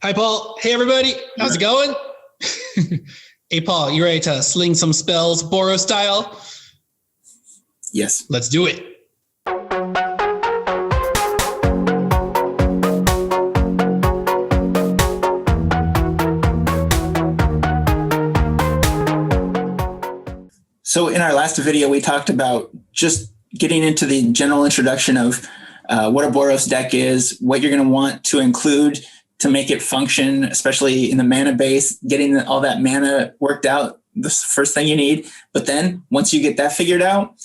Hi, Paul. Hey, everybody. How's it going? Hey, Paul, you ready to sling some spells Boros style? Yes. Let's do it. So in our last video, we talked about just getting into the general introduction of what a Boros deck is, what you're going to want to include to make it function, especially in the mana base, getting all that mana worked out, the first thing you need. But then once you get that figured out,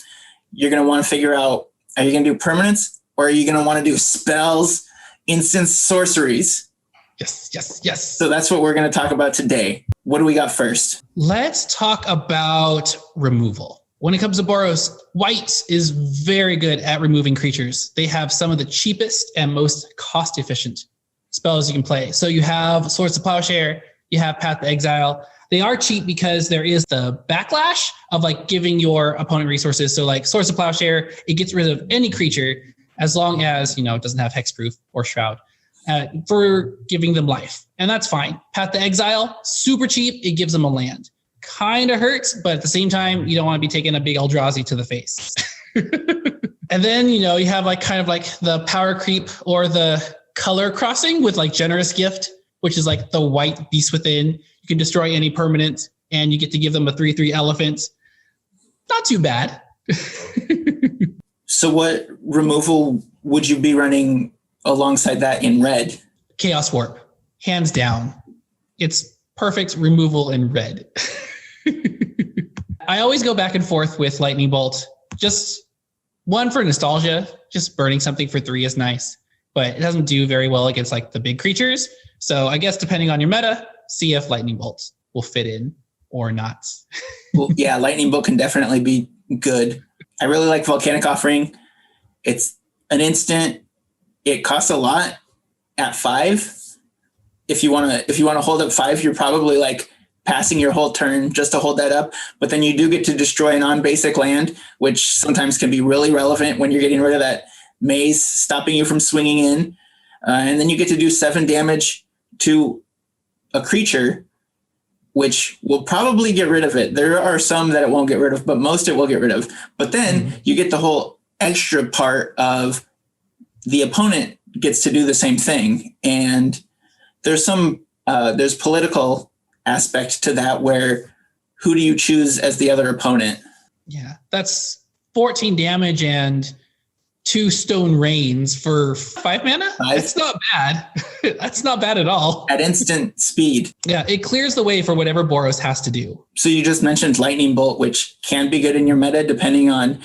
you're going to want to figure out, are you going to do permanents or are you going to want to do spells, instants, sorceries? Yes. So that's what we're going to talk about today. What do we got first? Let's talk about removal. When it comes to Boros, white is very good at removing creatures. They have some of the cheapest and most cost-efficient spells you can play. So you have Swords of Plowshare, you have Path to Exile. They are cheap because there is the backlash of like giving your opponent resources. So like Swords of Plowshare, it gets rid of any creature as long as, it doesn't have hexproof or shroud for giving them life. And that's fine. Path to Exile, super cheap. It gives them a land. Kind of hurts, but at the same time, you don't want to be taking a big Eldrazi to the face. And then, you have like kind of like the power creep or the color crossing with like Generous Gift, which is like the white Beast Within. You can destroy any permanent and you get to give them a 3/3 elephant. Not too bad. So what removal would you be running alongside that in red? Chaos Warp, hands down. It's perfect removal in red. I always go back and forth with Lightning Bolt. Just one for nostalgia, just burning something for 3 is nice, but it doesn't do very well against like the big creatures. So I guess depending on your meta, see if Lightning Bolt will fit in or not. Well, yeah, Lightning Bolt can definitely be good. I really like Volcanic Offering. It's an instant. It costs a lot at 5. If you want to hold up 5, you're probably like passing your whole turn just to hold that up. But then you do get to destroy a non-basic land, which sometimes can be really relevant when you're getting rid of that maze, stopping you from swinging in. And then you get to do 7 damage to a creature, which will probably get rid of it. There are some that it won't get rid of, but most it will get rid of. But then you get the whole extra part of the opponent gets to do the same thing. And there's there's political aspect to that where who do you choose as the other opponent? Yeah, that's 14 damage and 2 Stone Rains for 5 mana. It's not bad. That's not bad at all. At instant speed. Yeah, it clears the way for whatever Boros has to do. So you just mentioned Lightning Bolt, which can be good in your meta depending on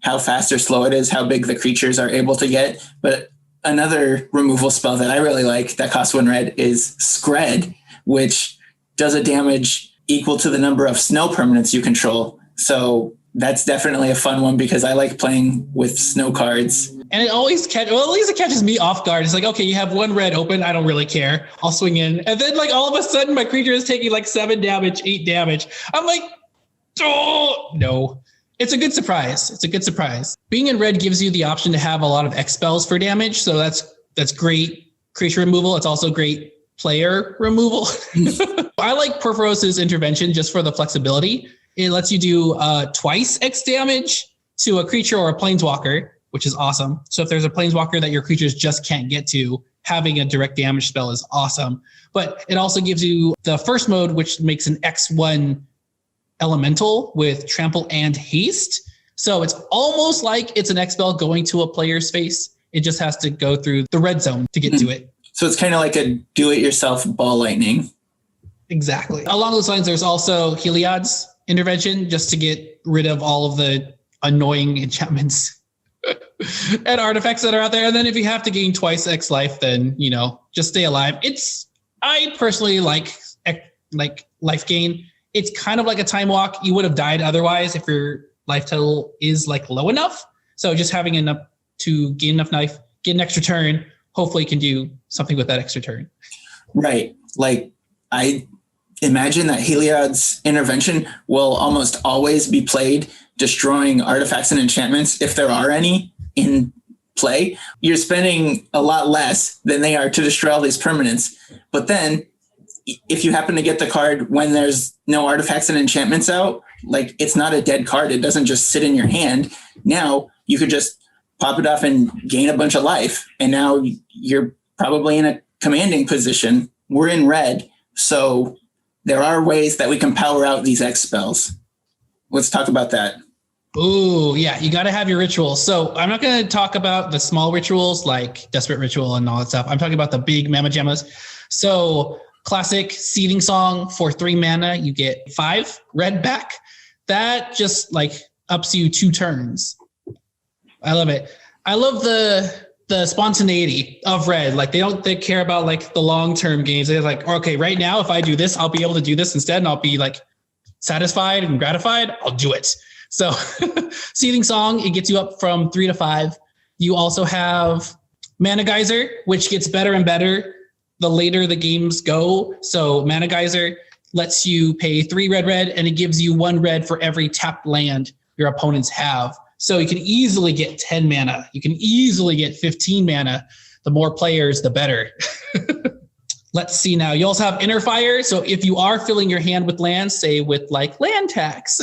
how fast or slow it is, how big the creatures are able to get. But another removal spell that I really like that costs 1 red is Skred, which does a damage equal to the number of snow permanents you control. So that's definitely a fun one because I like playing with snow cards. And it always at least it catches me off guard. It's like, okay, you have 1 red open. I don't really care. I'll swing in. And then like all of a sudden my creature is taking like 7 damage, 8 damage. I'm like, oh, no. It's a good surprise. Being in red gives you the option to have a lot of X spells for damage. So that's great creature removal. It's also great player removal. I like Perforos's intervention just for the flexibility. It lets you do twice X damage to a creature or a planeswalker, which is awesome. So if there's a planeswalker that your creatures just can't get to, having a direct damage spell is awesome. But it also gives you the first mode, which makes an X1 elemental with trample and haste. So it's almost like it's an X spell going to a player's face. It just has to go through the red zone to get to it. So it's kind of like a do-it-yourself ball lightning. Exactly. Along those lines, there's also Heliod's intervention just to get rid of all of the annoying enchantments and artifacts that are out there. And then if you have to gain twice X life, then, just stay alive. I personally like life gain. It's kind of like a time walk. You would have died otherwise if your life total is like low enough. So just having enough to gain enough life, get an extra turn, hopefully you can do something with that extra turn. Right. Like I imagine that Heliod's intervention will almost always be played destroying artifacts and enchantments, if there are any, in play, you're spending a lot less than they are to destroy all these permanents. But then if you happen to get the card when there's no artifacts and enchantments out, like it's not a dead card. It doesn't just sit in your hand. Now you could just pop it off and gain a bunch of life. And now you're probably in a commanding position. We're in red. So there are ways that we can power out these X spells. Let's talk about that. Ooh, yeah, you got to have your rituals. So I'm not going to talk about the small rituals like Desperate Ritual and all that stuff. I'm talking about the big Mamma Jammas. So classic Seeding Song for 3 mana, you get 5 red back. That just like ups you 2 turns. I love it. I love the spontaneity of red. Like they care about like the long-term games. They're like, okay, right now, if I do this, I'll be able to do this instead. And I'll be like satisfied and gratified. I'll do it. So Seething Song, it gets you up from 3 to 5. You also have Mana Geyser, which gets better and better the later the games go. So Mana Geyser lets you pay 3 red, and it gives you 1 red for every tapped land your opponents have. So you can easily get 10 mana. You can easily get 15 mana. The more players, the better. Let's see now. You also have Inner Fire. So if you are filling your hand with lands, say with like land tax,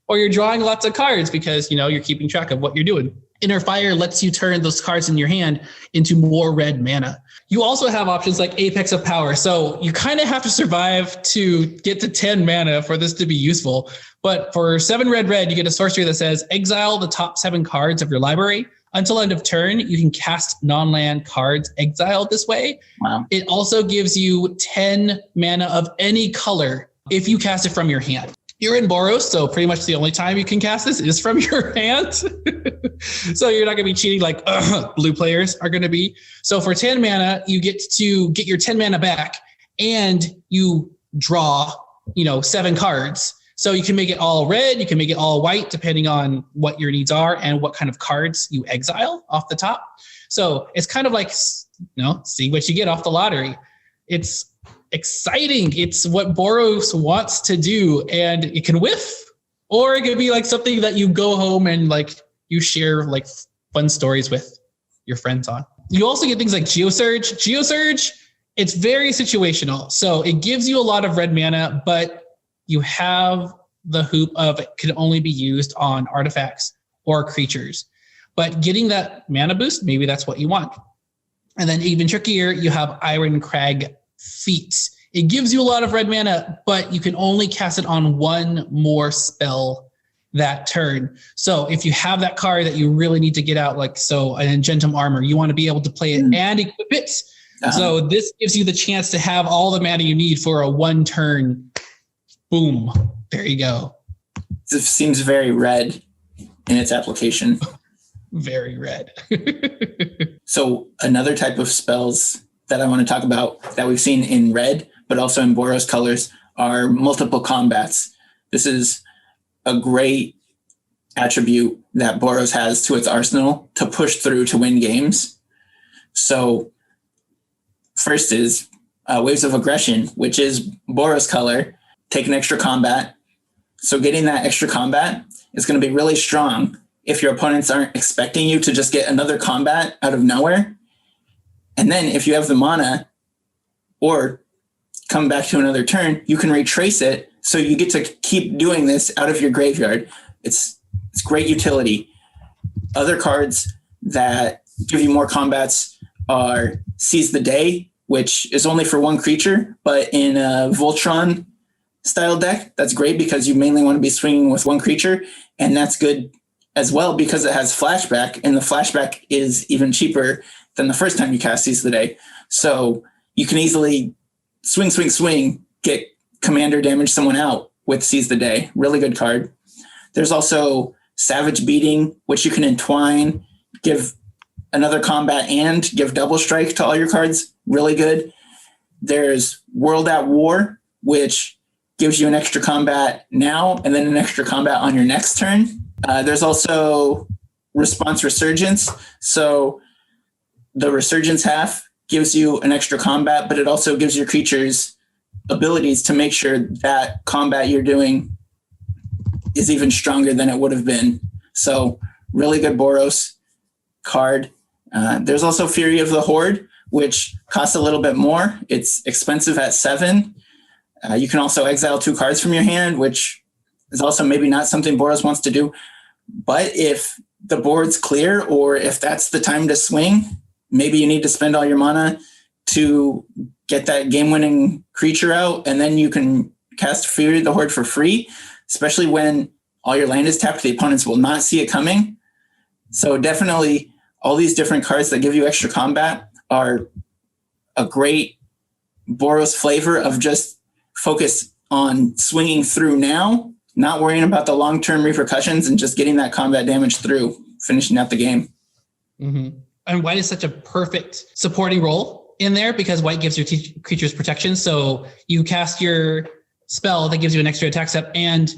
or you're drawing lots of cards because, you know, you're keeping track of what you're doing. Inner Fire lets you turn those cards in your hand into more red mana. You also have options like Apex of Power. So you kind of have to survive to get to 10 mana for this to be useful. But for 7 red, you get a sorcery that says exile the top 7 cards of your library. Until end of turn, you can cast non-land cards exiled this way. Wow. It also gives you 10 mana of any color if you cast it from your hand. You're in Boros, so pretty much the only time you can cast this is from your hand. So you're not going to be cheating like blue players are going to be. So for 10 mana, you get to get your 10 mana back, and you draw, 7 cards. So you can make it all red, you can make it all white, depending on what your needs are and what kind of cards you exile off the top. So it's kind of like, see what you get off the lottery. It's exciting. It's what Boros wants to do, and it can whiff, or it could be like something that you go home and like you share like fun stories with your friends on. You also get things like Geosurge. Geosurge, it's very situational. So it gives you a lot of red mana, but you have the hoop of it can only be used on artifacts or creatures. But getting that mana boost, maybe that's what you want. And then even trickier, you have Iron Crag Feats. It gives you a lot of red mana, but you can only cast it on 1 more spell that turn. So if you have that card that you really need to get out, like so an Engentum Armor, you want to be able to play it and equip it. So this gives you the chance to have all the mana you need for a 1 turn. Boom. There you go. It seems very red in its application. Very red. So another type of spells that I want to talk about that we've seen in red, but also in Boros colors, are multiple combats. This is a great attribute that Boros has to its arsenal to push through to win games. So first is Waves of Aggression, which is Boros color. Take an extra combat. So getting that extra combat is going to be really strong if your opponents aren't expecting you to just get another combat out of nowhere. And then if you have the mana or come back to another turn, you can retrace it. So you get to keep doing this out of your graveyard. It's great utility. Other cards that give you more combats are Seize the Day, which is only for 1 creature, but in a Voltron style deck, that's great because you mainly want to be swinging with 1 creature. And that's good as well because it has flashback, and the flashback is even cheaper than the first time you cast Seize the Day. So you can easily swing, get commander, damage someone out with Seize the Day. Really good card. There's also Savage Beating, which you can entwine, give another combat and give double strike to all your cards. Really good. There's World at War, which gives you an extra combat now and then an extra combat on your next turn. There's also Response Resurgence. So the Resurgence half gives you an extra combat, but it also gives your creatures abilities to make sure that combat you're doing is even stronger than it would have been. So really good Boros card. There's also Fury of the Horde, which costs a little bit more. It's expensive at 7. You can also exile 2 cards from your hand, which is also maybe not something Boros wants to do. But if the board's clear, or if that's the time to swing, maybe you need to spend all your mana to get that game-winning creature out, and then you can cast Fury of the Horde for free, especially when all your land is tapped. The opponents will not see it coming. So definitely all these different cards that give you extra combat are a great Boros flavor of just focus on swinging through now, not worrying about the long-term repercussions, and just getting that combat damage through, finishing out the game. Mm-hmm. And white is such a perfect supporting role in there because white gives your creatures protection. So you cast your spell that gives you an extra attack step, and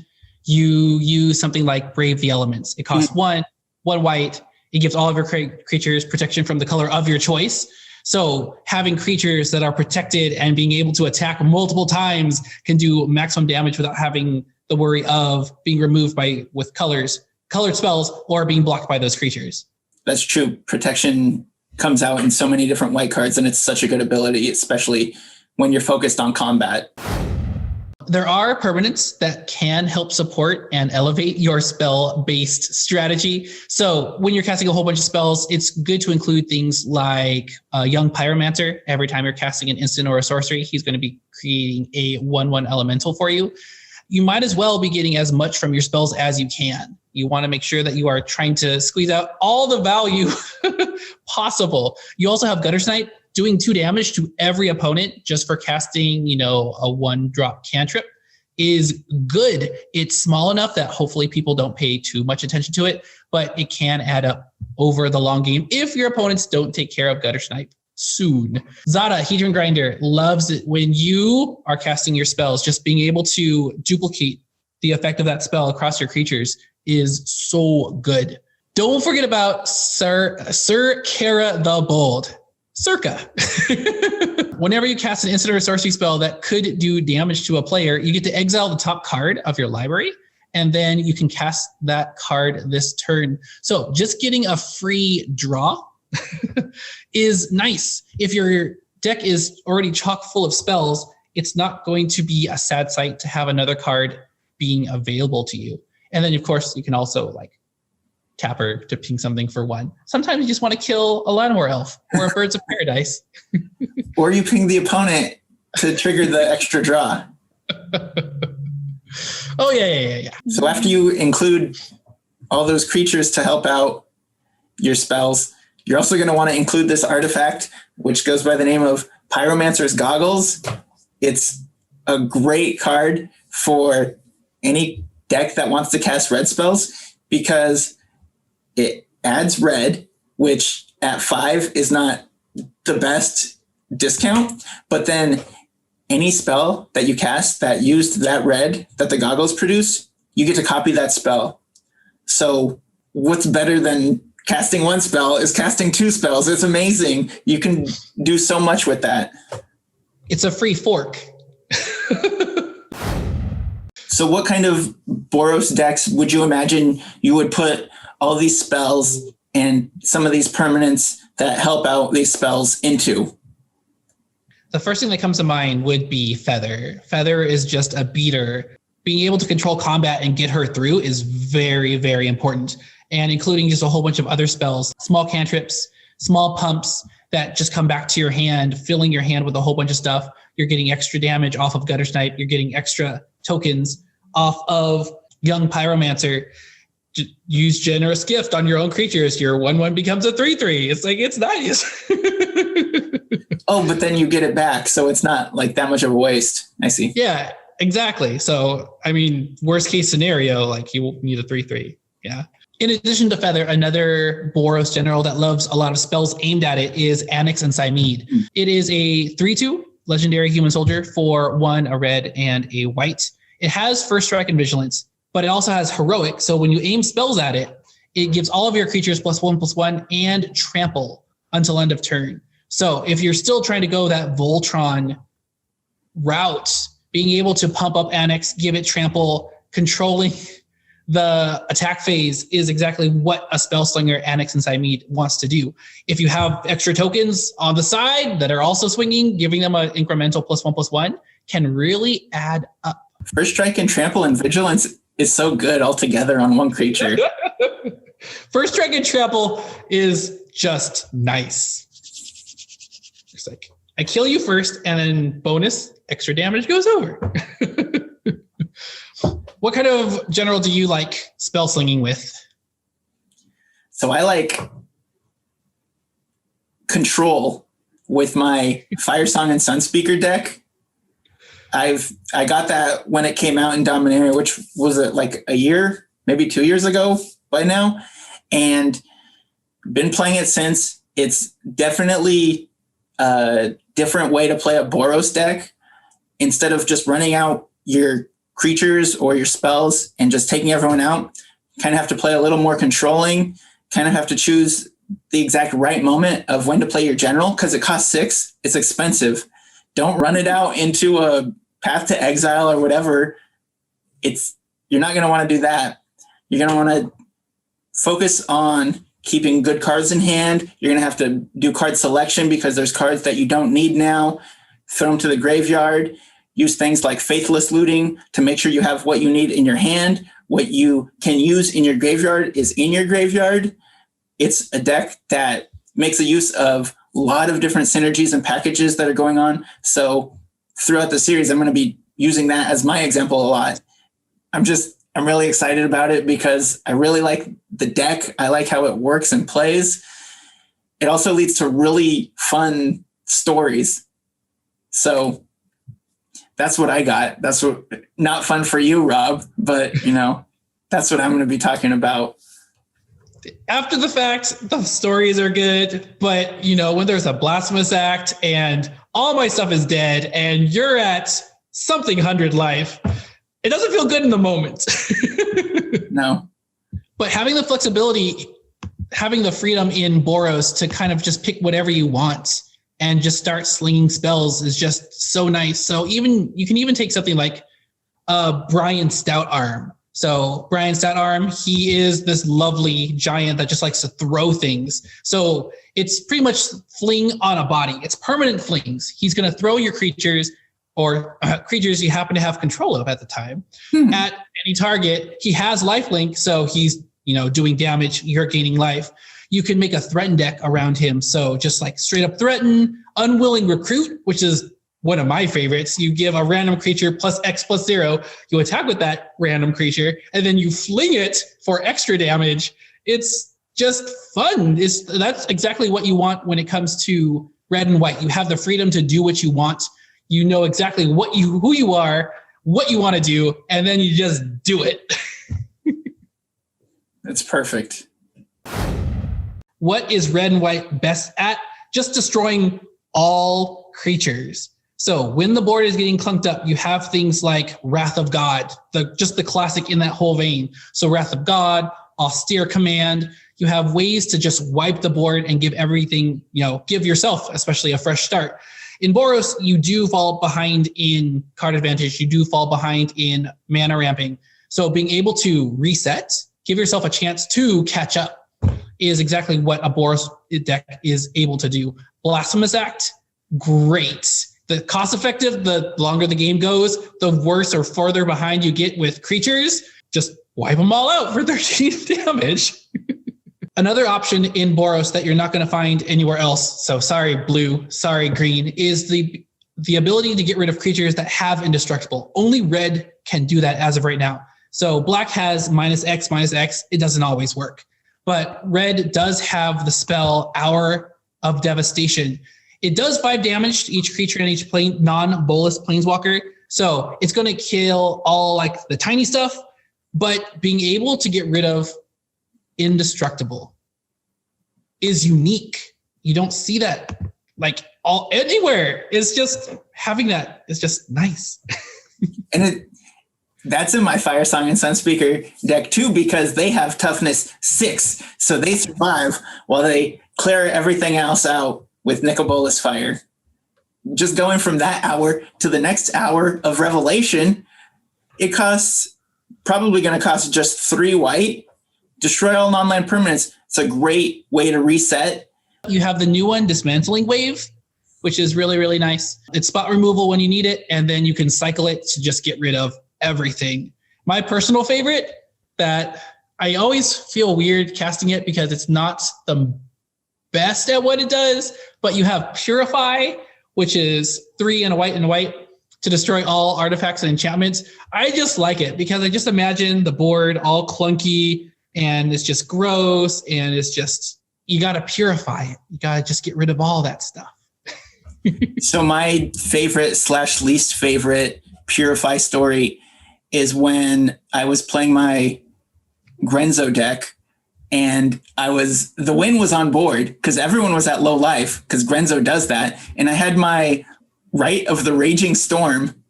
you use something like Brave the Elements. It costs one white. It gives all of your creatures protection from the color of your choice. So having creatures that are protected and being able to attack multiple times can do maximum damage without having the worry of being removed with colored spells or being blocked by those creatures. That's true. Protection comes out in so many different white cards, and it's such a good ability, especially when you're focused on combat. There are permanents that can help support and elevate your spell-based strategy. So when you're casting a whole bunch of spells, it's good to include things like Young Pyromancer. Every time you're casting an instant or a sorcery, he's going to be creating a 1/1 elemental for you. You might as well be getting as much from your spells as you can. You want to make sure that you are trying to squeeze out all the value possible. You also have Guttersnipe doing 2 damage to every opponent just for casting, a 1-drop cantrip is good. It's small enough that hopefully people don't pay too much attention to it, but it can add up over the long game if your opponents don't take care of Guttersnipe soon. Zada, Hedron Grinder, loves it when you are casting your spells. Just being able to duplicate the effect of that spell across your creatures is so good. Don't forget about Sir Kara the Bold. Circa. Whenever you cast an instant or sorcery spell that could do damage to a player, you get to exile the top card of your library, and then you can cast that card this turn. So just getting a free draw is nice. If your deck is already chock full of spells, it's not going to be a sad sight to have another card being available to you. And then, of course, you can also tap her to ping something for 1. Sometimes you just want to kill a Llanowar Elf or a Birds of Paradise. Or you ping the opponent to trigger the extra draw. Oh, yeah. So after you include all those creatures to help out your spells, you're also going to want to include this artifact, which goes by the name of Pyromancer's Goggles. It's a great card for any deck that wants to cast red spells because it adds red, which at 5 is not the best discount, but then any spell that you cast that used that red that the goggles produce, you get to copy that spell. So what's better than casting 1 spell is casting 2 spells. It's amazing. You can do so much with that. It's a free fork. So what kind of Boros decks would you imagine you would put all these spells and some of these permanents that help out these spells into? The first thing that comes to mind would be Feather. Feather is just a beater. Being able to control combat and get her through is very, very important. And including just a whole bunch of other spells, small cantrips, small pumps that just come back to your hand, filling your hand with a whole bunch of stuff. You're getting extra damage off of Guttersnipe. You're getting extra tokens off of Young Pyromancer. Use Generous Gift on your own creatures. Your 1/1 becomes a 3/3. It's nice. Oh, but then you get it back, so it's not that much of a waste. I see. Yeah, exactly. So, worst case scenario, you need a 3/3. Yeah. In addition to Feather, another Boros general that loves a lot of spells aimed at it is Annex and Cymede. It is a 3/2 legendary human soldier for 1, a red, and a white. It has First Strike and Vigilance, but it also has Heroic. So when you aim spells at it, it gives all of your creatures +1/+1 and trample until end of turn. So if you're still trying to go that Voltron route, being able to pump up Annex, give it trample, controlling the attack phase is exactly what a Spellslinger Annex Inside Mead wants to do. If you have extra tokens on the side that are also swinging, giving them an incremental +1/+1 can really add up. First Strike and Trample and Vigilance is so good all together on one creature. First Strike and Trample is just nice. It's like, I kill you first, and then bonus, extra damage goes over. What kind of general do you like spell slinging with? So I like control with my Firesong and Sunspeaker deck. I got that when it came out in Dominaria, which was like a year, maybe 2 years ago by now, and been playing it since. It's definitely a different way to play a Boros deck. Instead of just running out your creatures or your spells and just taking everyone out, kind of have to play a little more controlling, kind of have to choose the exact right moment of when to play your general, because it costs 6. It's expensive. Don't run it out into a Path to Exile or whatever. You're not going to want to do that. You're going to want to focus on keeping good cards in hand. You're going to have to do card selection because there's cards that you don't need now. Throw them to the graveyard. Use things like Faithless Looting to make sure you have what you need in your hand. What you can use in your graveyard is in your graveyard. It's a deck that makes a use of a lot of different synergies and packages that are going on. So throughout the series, I'm going to be using that as my example a lot. I'm really excited about it because I really like the deck. I like how it works and plays. It also leads to really fun stories. So that's what I got. That's what, not fun for you, Rob, but that's what I'm going to be talking about. After the fact, the stories are good, but when there's a blasphemous act and all my stuff is dead and you're at something 100 life, it doesn't feel good in the moment. No. But having the flexibility, having the freedom in Boros to kind of just pick whatever you want and just start slinging spells is just so nice. So you can even take something like Brian Stout Arm. So Brian Stout Arm, he is this lovely giant that just likes to throw things. So it's pretty much fling on a body. It's permanent flings. He's going to throw your creatures or creatures you happen to have control of at the time at any target. He has lifelink, so he's doing damage. You're gaining life. You can make a threaten deck around him. So just like straight up threaten, unwilling recruit, which is one of my favorites. You give a random creature +X+0. You attack with that random creature, and then you fling it for extra damage. It's just fun. That's exactly what you want when it comes to red and white. You have the freedom to do what you want. You know exactly who you are, what you want to do, and then you just do it. That's perfect. What is red and white best at? Just destroying all creatures. So when the board is getting clunked up, you have things like Wrath of God, just the classic in that whole vein. So Wrath of God, Austere Command. You have ways to just wipe the board and give everything, give yourself especially a fresh start. In Boros, you do fall behind in card advantage. You do fall behind in mana ramping. So being able to reset, give yourself a chance to catch up is exactly what a Boros deck is able to do. Blasphemous Act, great. The cost effective, the longer the game goes, the worse or farther behind you get with creatures. Just wipe them all out for 13 damage. Another option in Boros that you're not going to find anywhere else, so sorry blue, sorry green, is the ability to get rid of creatures that have indestructible. Only red can do that as of right now. So black has -X/-X. It doesn't always work. But red does have the spell Hour of Devastation. It does 5 damage to each creature in each non-bolus planeswalker. So it's going to kill all like the tiny stuff, but being able to get rid of indestructible is unique. You don't see that like anywhere. It's just having that is just nice. And that's in my Firesong and Sunspeaker deck too, because they have toughness 6. So they survive while they clear everything else out with Nicobolus Fire. Just going from that hour to the next hour of Revelation, it costs probably going to cost just 3 white. Destroy all non-land permanents. It's a great way to reset. You have the new one, Dismantling Wave, which is really, really nice. It's spot removal when you need it, and then you can cycle it to just get rid of everything. My personal favorite, that I always feel weird casting it because it's not the best at what it does, but you have Purify, which is 3 and a white to destroy all artifacts and enchantments. I just like it because I just imagine the board all clunky and it's just gross, and it's just, you got to purify it. You got to just get rid of all that stuff. So my favorite / least favorite Purify story is when I was playing my Grenzo deck, and the win was on board because everyone was at low life because Grenzo does that. And I had my Rite of the Raging Storm,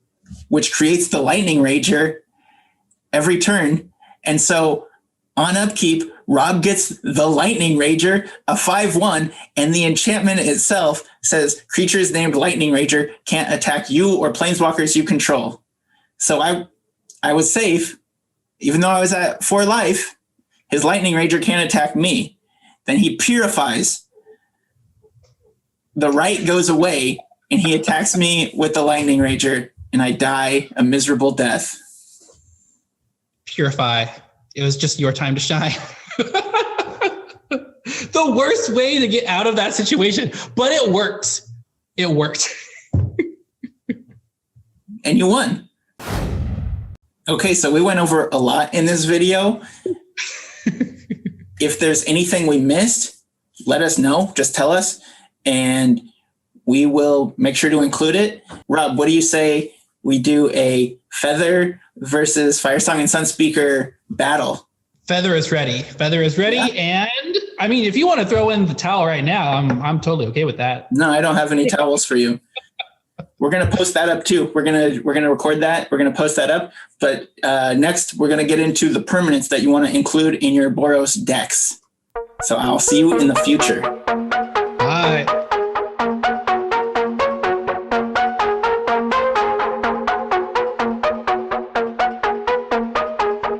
which creates the Lightning Rager every turn. And so on upkeep, Rob gets the Lightning Rager, a 5/1, and the enchantment itself says creatures named Lightning Rager can't attack you or planeswalkers you control. So I was safe, even though I was at 4 life. His Lightning Rager can't attack me. Then he purifies. The right goes away, and he attacks me with the Lightning Rager, and I die a miserable death. Purify. It was just your time to shine. The worst way to get out of that situation, but it worked. It worked. And you won. Okay, so we went over a lot in this video. If there's anything we missed, let us know. Just tell us, and we will make sure to include it. Rob, what do you say we do a Feather versus Firesong and Sunspeaker battle? Feather is ready. Feather is ready. Yeah. And I mean, if you want to throw in the towel right now, I'm totally okay with that. No, I don't have any towels for you. We're going to post that up too. We're going to record that. We're going to post that up. But next, we're going to get into the permanents that you want to include in your Boros decks. So I'll see you in the future. Bye.